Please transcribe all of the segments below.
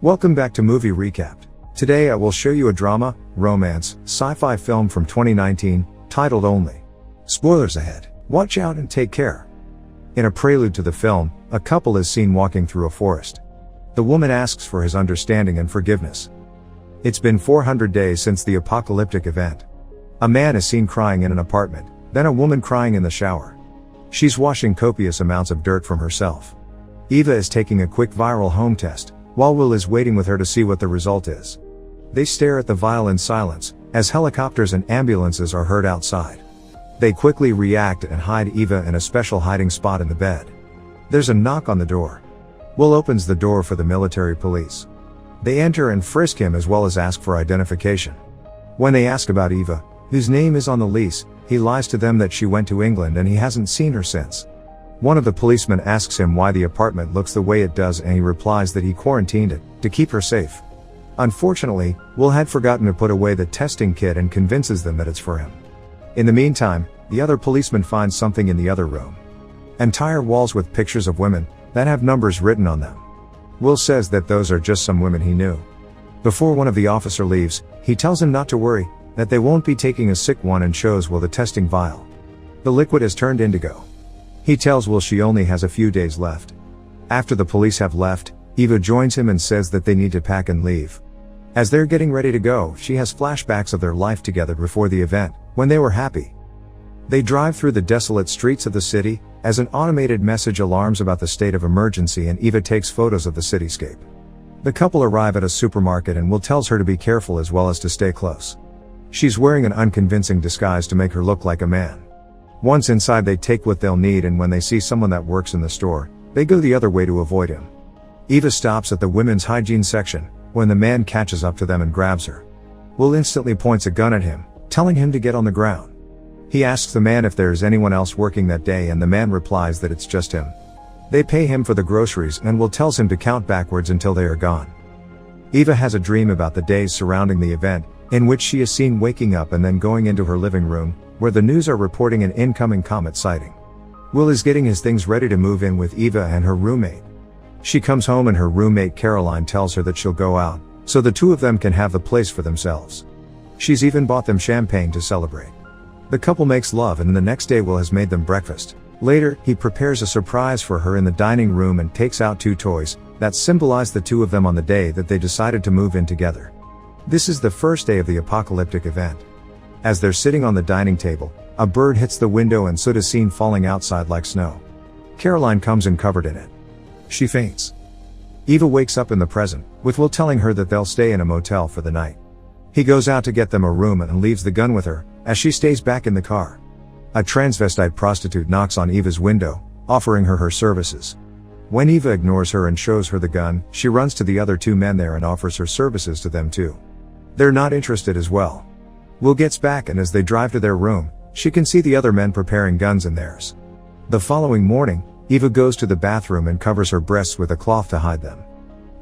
Welcome back to Movie Recapped. Today I will show you a drama, romance, sci-fi film from 2019, titled Only. Spoilers ahead. Watch out and take care. In a prelude to the film, a couple is seen walking through a forest. The woman asks for his understanding and forgiveness. It's been 400 days since the apocalyptic event. A man is seen crying in an apartment, then a woman crying in the shower. She's washing copious amounts of dirt from herself. Eva is taking a quick viral home test, while Will is waiting with her to see what the result is. They stare at the vial in silence, as helicopters and ambulances are heard outside. They quickly react and hide Eva in a special hiding spot in the bed. There's a knock on the door. Will opens the door for the military police. They enter and frisk him as well as ask for identification. When they ask about Eva, whose name is on the lease, he lies to them that she went to England and he hasn't seen her since. One of the policemen asks him why the apartment looks the way it does and he replies that he quarantined it, to keep her safe. Unfortunately, Will had forgotten to put away the testing kit and convinces them that it's for him. In the meantime, the other policeman finds something in the other room. Entire walls with pictures of women, that have numbers written on them. Will says that those are just some women he knew. Before one of the officer leaves, he tells him not to worry, that they won't be taking a sick one and shows Will the testing vial. The liquid has turned indigo. He tells Will she only has a few days left. After the police have left, Eva joins him and says that they need to pack and leave. As they're getting ready to go, she has flashbacks of their life together before the event, when they were happy. They drive through the desolate streets of the city, as an automated message alarms about the state of emergency and Eva takes photos of the cityscape. The couple arrive at a supermarket and Will tells her to be careful as well as to stay close. She's wearing an unconvincing disguise to make her look like a man. Once inside they take what they'll need and when they see someone that works in the store, they go the other way to avoid him. Eva stops at the women's hygiene section, when the man catches up to them and grabs her. Will instantly points a gun at him, telling him to get on the ground. He asks the man if there's anyone else working that day and the man replies that it's just him. They pay him for the groceries and Will tells him to count backwards until they are gone. Eva has a dream about the days surrounding the event, in which she is seen waking up and then going into her living room, where the news are reporting an incoming comet sighting. Will is getting his things ready to move in with Eva and her roommate. She comes home and her roommate Caroline tells her that she'll go out, so the two of them can have the place for themselves. She's even bought them champagne to celebrate. The couple makes love and the next day Will has made them breakfast. Later, he prepares a surprise for her in the dining room and takes out two toys, that symbolize the two of them on the day that they decided to move in together. This is the first day of the apocalyptic event. As they're sitting on the dining table, a bird hits the window and soot is seen falling outside like snow. Caroline comes in covered in it. She faints. Eva wakes up in the present, with Will telling her that they'll stay in a motel for the night. He goes out to get them a room and leaves the gun with her, as she stays back in the car. A transvestite prostitute knocks on Eva's window, offering her services. When Eva ignores her and shows her the gun, she runs to the other two men there and offers her services to them too. They're not interested as well. Will gets back and as they drive to their room, she can see the other men preparing guns in theirs. The following morning, Eva goes to the bathroom and covers her breasts with a cloth to hide them.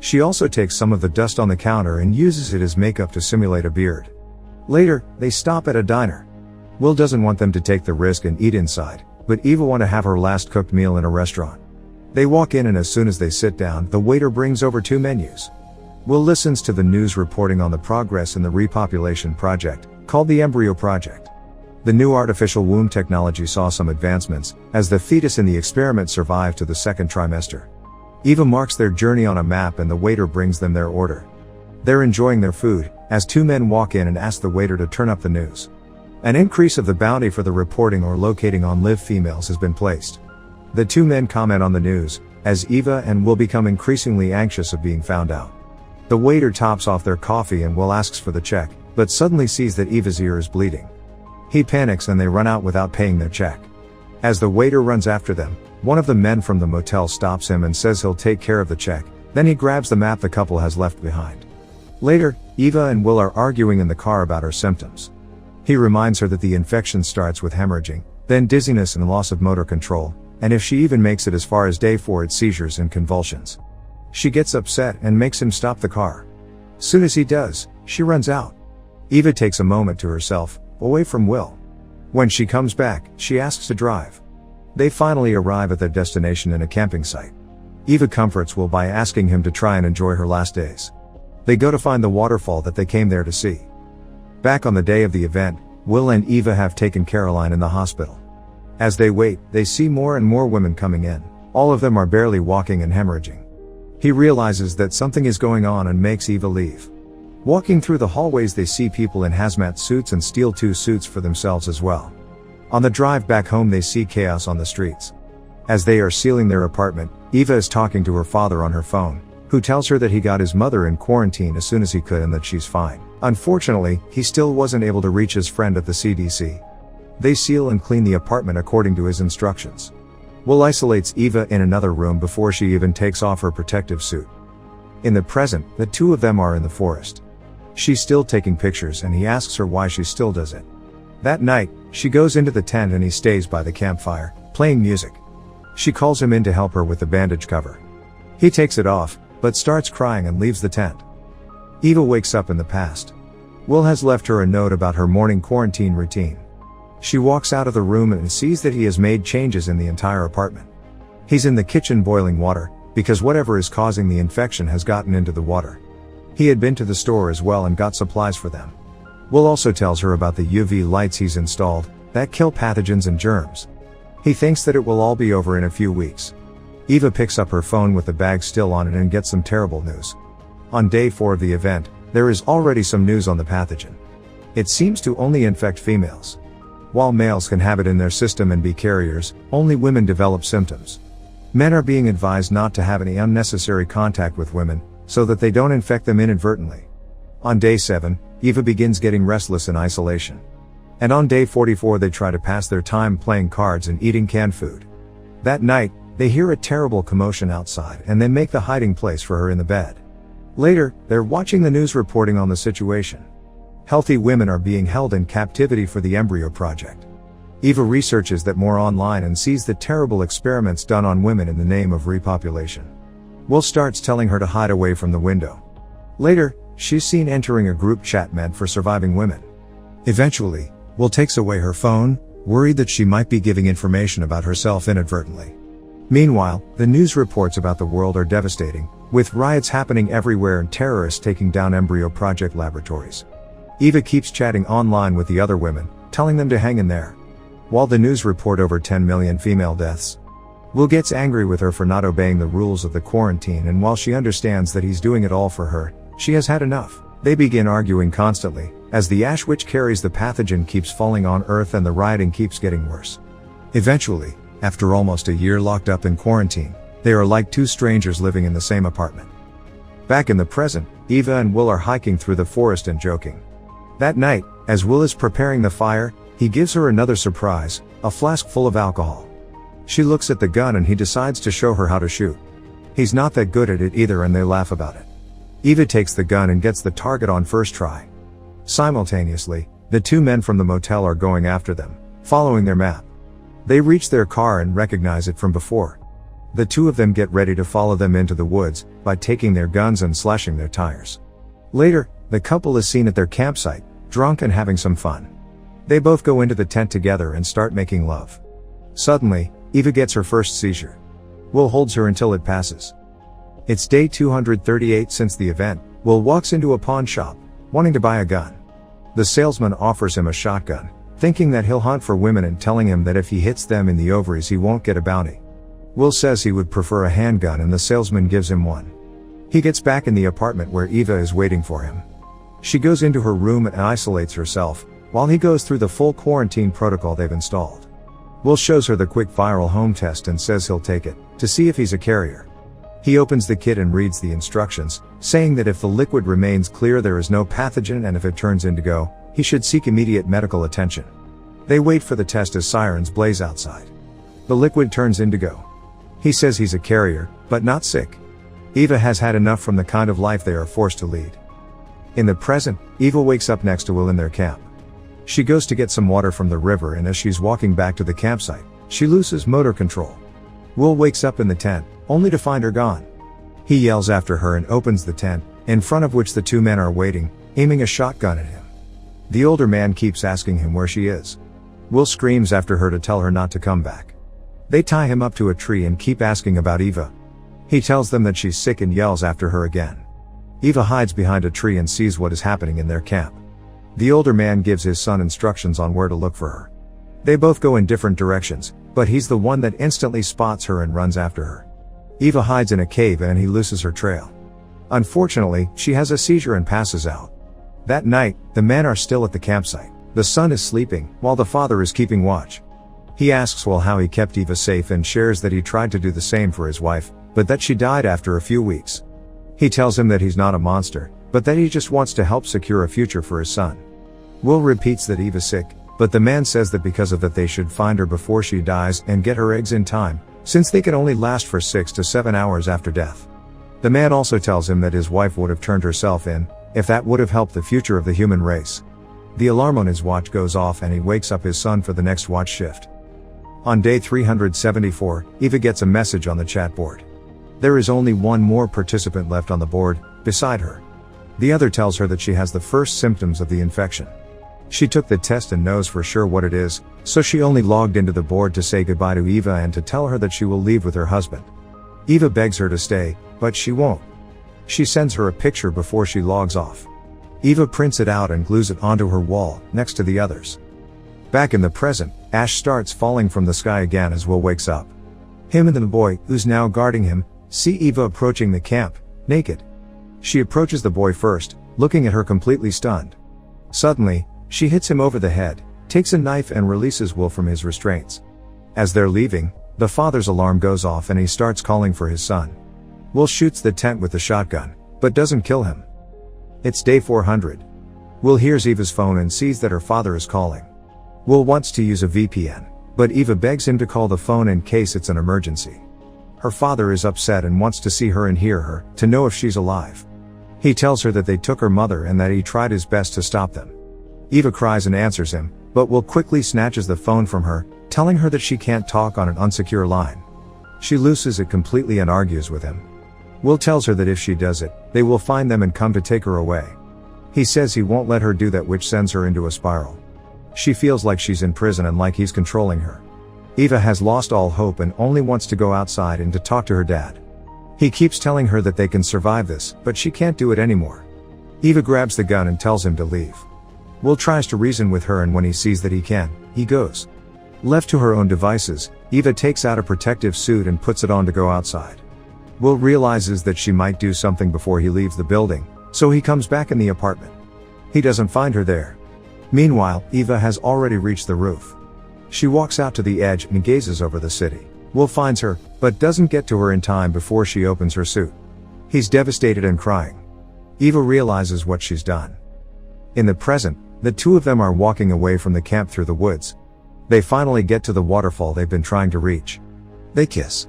She also takes some of the dust on the counter and uses it as makeup to simulate a beard. Later, they stop at a diner. Will doesn't want them to take the risk and eat inside, but Eva wants to have her last cooked meal in a restaurant. They walk in and as soon as they sit down, the waiter brings over two menus. Will listens to the news reporting on the progress in the repopulation project, called the Embryo Project. The new artificial womb technology saw some advancements, as the fetus in the experiment survived to the second trimester. Eva marks their journey on a map and the waiter brings them their order. They're enjoying their food, as two men walk in and ask the waiter to turn up the news. An increase of the bounty for the reporting or locating on live females has been placed. The two men comment on the news, as Eva and Will become increasingly anxious of being found out. The waiter tops off their coffee and Will asks for the check, but suddenly sees that Eva's ear is bleeding. He panics and they run out without paying their check. As the waiter runs after them, one of the men from the motel stops him and says he'll take care of the check, then he grabs the map the couple has left behind. Later, Eva and Will are arguing in the car about her symptoms. He reminds her that the infection starts with hemorrhaging, then dizziness and loss of motor control, and if she even makes it as far as day 4 it's seizures and convulsions. She gets upset and makes him stop the car. Soon as he does, she runs out. Eva takes a moment to herself, away from Will. When she comes back, she asks to drive. They finally arrive at their destination in a camping site. Eva comforts Will by asking him to try and enjoy her last days. They go to find the waterfall that they came there to see. Back on the day of the event, Will and Eva have taken Caroline in the hospital. As they wait, they see more and more women coming in. All of them are barely walking and hemorrhaging. He realizes that something is going on and makes Eva leave. Walking through the hallways, they see people in hazmat suits and steal 2 suits for themselves as well. On the drive back home, they see chaos on the streets. As they are sealing their apartment, Eva is talking to her father on her phone, who tells her that he got his mother in quarantine as soon as he could and that she's fine. Unfortunately, he still wasn't able to reach his friend at the CDC. They seal and clean the apartment according to his instructions. Will isolates Eva in another room before she even takes off her protective suit. In the present, the 2 of them are in the forest. She's still taking pictures and he asks her why she still does it. That night, she goes into the tent and he stays by the campfire, playing music. She calls him in to help her with the bandage cover. He takes it off, but starts crying and leaves the tent. Eva wakes up in the past. Will has left her a note about her morning quarantine routine. She walks out of the room and sees that he has made changes in the entire apartment. He's in the kitchen boiling water, because whatever is causing the infection has gotten into the water. He had been to the store as well and got supplies for them. Will also tells her about the UV lights he's installed, that kill pathogens and germs. He thinks that it will all be over in a few weeks. Eva picks up her phone with the bag still on it and gets some terrible news. On day 4 of the event, there is already some news on the pathogen. It seems to only infect females. While males can have it in their system and be carriers, only women develop symptoms. Men are being advised not to have any unnecessary contact with women, so that they don't infect them inadvertently. On day 7, Eva begins getting restless in isolation. And on day 44 they try to pass their time playing cards and eating canned food. That night, they hear a terrible commotion outside and they make the hiding place for her in the bed. Later, they're watching the news reporting on the situation. Healthy women are being held in captivity for the embryo project. Eva researches that more online and sees the terrible experiments done on women in the name of repopulation. Will starts telling her to hide away from the window. Later, she's seen entering a group chat meant for surviving women. Eventually, Will takes away her phone, worried that she might be giving information about herself inadvertently. Meanwhile, the news reports about the world are devastating, with riots happening everywhere and terrorists taking down embryo project laboratories. Eva keeps chatting online with the other women, telling them to hang in there. While the news report over 10 million female deaths, Will gets angry with her for not obeying the rules of the quarantine, and while she understands that he's doing it all for her, she has had enough. They begin arguing constantly, as the ash which carries the pathogen keeps falling on Earth and the rioting keeps getting worse. Eventually, after almost a year locked up in quarantine, they are like 2 strangers living in the same apartment. Back in the present, Eva and Will are hiking through the forest and joking. That night, as Will is preparing the fire, he gives her another surprise, a flask full of alcohol. She looks at the gun and he decides to show her how to shoot. He's not that good at it either and they laugh about it. Eva takes the gun and gets the target on first try. Simultaneously, the 2 men from the motel are going after them, following their map. They reach their car and recognize it from before. The 2 of them get ready to follow them into the woods, by taking their guns and slashing their tires. Later, the couple is seen at their campsite, drunk and having some fun. They both go into the tent together and start making love. Suddenly, Eva gets her first seizure. Will holds her until it passes. It's day 238 since the event. Will walks into a pawn shop, wanting to buy a gun. The salesman offers him a shotgun, thinking that he'll hunt for women and telling him that if he hits them in the ovaries he won't get a bounty. Will says he would prefer a handgun and the salesman gives him one. He gets back in the apartment where Eva is waiting for him. She goes into her room and isolates herself, while he goes through the full quarantine protocol they've installed. Will shows her the quick viral home test and says he'll take it, to see if he's a carrier. He opens the kit and reads the instructions, saying that if the liquid remains clear there is no pathogen and if it turns indigo, he should seek immediate medical attention. They wait for the test as sirens blaze outside. The liquid turns indigo. He says he's a carrier, but not sick. Eva has had enough from the kind of life they are forced to lead. In the present, Eva wakes up next to Will in their camp. She goes to get some water from the river and as she's walking back to the campsite, she loses motor control. Will wakes up in the tent, only to find her gone. He yells after her and opens the tent, in front of which the 2 men are waiting, aiming a shotgun at him. The older man keeps asking him where she is. Will screams after her to tell her not to come back. They tie him up to a tree and keep asking about Eva. He tells them that she's sick and yells after her again. Eva hides behind a tree and sees what is happening in their camp. The older man gives his son instructions on where to look for her. They both go in different directions, but he's the one that instantly spots her and runs after her. Eva hides in a cave and he loses her trail. Unfortunately, she has a seizure and passes out. That night, the men are still at the campsite. The son is sleeping, while the father is keeping watch. He asks Will how he kept Eva safe and shares that he tried to do the same for his wife, but that she died after a few weeks. He tells him that he's not a monster, but that he just wants to help secure a future for his son. Will repeats that Eva's sick, but the man says that because of that they should find her before she dies and get her eggs in time, since they can only last for 6 to 7 hours after death. The man also tells him that his wife would have turned herself in, if that would have helped the future of the human race. The alarm on his watch goes off and he wakes up his son for the next watch shift. On day 374, Eva gets a message on the chat board. There is only one more participant left on the board, beside her. The other tells her that she has the first symptoms of the infection. She took the test and knows for sure what it is, so she only logged into the board to say goodbye to Eva and to tell her that she will leave with her husband. Eva begs her to stay, but she won't. She sends her a picture before she logs off. Eva prints it out and glues it onto her wall, next to the others. Back in the present, ash starts falling from the sky again as Will wakes up. Him and the boy, who's now guarding him, see Eva approaching the camp, naked. She approaches the boy first, looking at her completely stunned. Suddenly, she hits him over the head, takes a knife and releases Will from his restraints. As they're leaving, the father's alarm goes off and he starts calling for his son. Will shoots the tent with the shotgun, but doesn't kill him. It's day 400. Will hears Eva's phone and sees that her father is calling. Will wants to use a VPN, but Eva begs him to call the phone in case it's an emergency. Her father is upset and wants to see her and hear her, to know if she's alive. He tells her that they took her mother and that he tried his best to stop them. Eva cries and answers him, but Will quickly snatches the phone from her, telling her that she can't talk on an unsecure line. She loses it completely and argues with him. Will tells her that if she does it, they will find them and come to take her away. He says he won't let her do that, which sends her into a spiral. She feels like she's in prison and like he's controlling her. Eva has lost all hope and only wants to go outside and to talk to her dad. He keeps telling her that they can survive this, but she can't do it anymore. Eva grabs the gun and tells him to leave. Will tries to reason with her and when he sees that he can, he goes. Left to her own devices, Eva takes out a protective suit and puts it on to go outside. Will realizes that she might do something before he leaves the building, so he comes back in the apartment. He doesn't find her there. Meanwhile, Eva has already reached the roof. She walks out to the edge and gazes over the city. Will finds her, but doesn't get to her in time before she opens her suit. He's devastated and crying. Eva realizes what she's done. In the present, the two of them are walking away from the camp through the woods. They finally get to the waterfall they've been trying to reach. They kiss.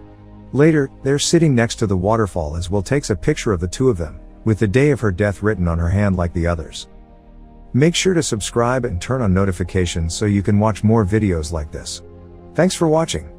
Later, they're sitting next to the waterfall as Will takes a picture of the two of them, with the day of her death written on her hand like the others. Make sure to subscribe and turn on notifications so you can watch more videos like this. Thanks for watching.